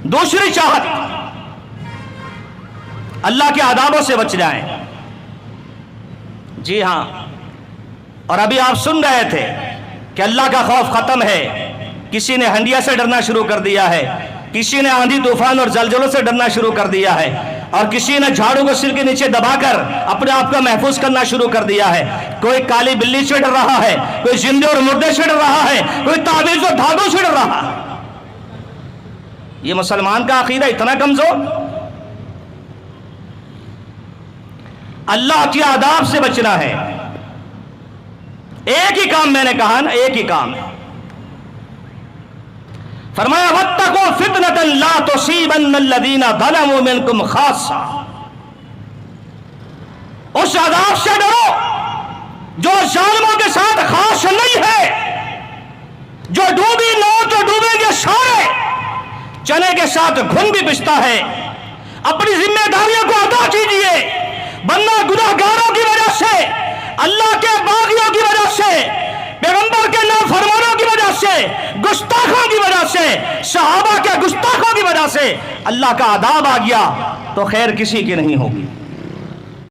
दूसरी चाहत, अल्लाह के आदाबों से बच जाएं। जी हां, और अभी आप सुन रहे थे कि अल्लाह का खौफ खत्म है। किसी ने हंडिया से डरना शुरू कर दिया है, किसी ने आंधी तूफान और जलजलों से डरना शुरू कर दिया है, और किसी ने झाड़ू को सिर के नीचे दबाकर अपने आप को महफूज करना शुरू कर दिया है। कोई काली बिल्ली से डर रहा है, कोई जिंदे और मुर्दे से डर रहा है, कोई ताबीज और धागों से डर रहा है। ये मुसलमान का अकीदा इतना कमजोर। अल्लाह के आदाब से बचना है। एक ही काम मैंने कहा ना, एक ही काम। फरमाया वत्तको फितनतन ला तुसीबन्नल्लज़ीना ज़लमू मिनकुम खासा। उस अज़ाब से डरो जो जालिमों के साथ खास नहीं है, जो डूबी नाव तो डूबेंगे सारे, चने के साथ घुन भी पिसता है। अपनी जिम्मेदारियों को अदा कीजिए। बंदा गुनाहगारों की वजह से, अल्लाह के बागियों की वजह से, पैगंबर के नाफरमानों की वजह से, गुस्ताखों की वजह से, सहाबा के गुस्ताखों की वजह से अल्लाह का अदाब आ गया तो खैर किसी की नहीं होगी।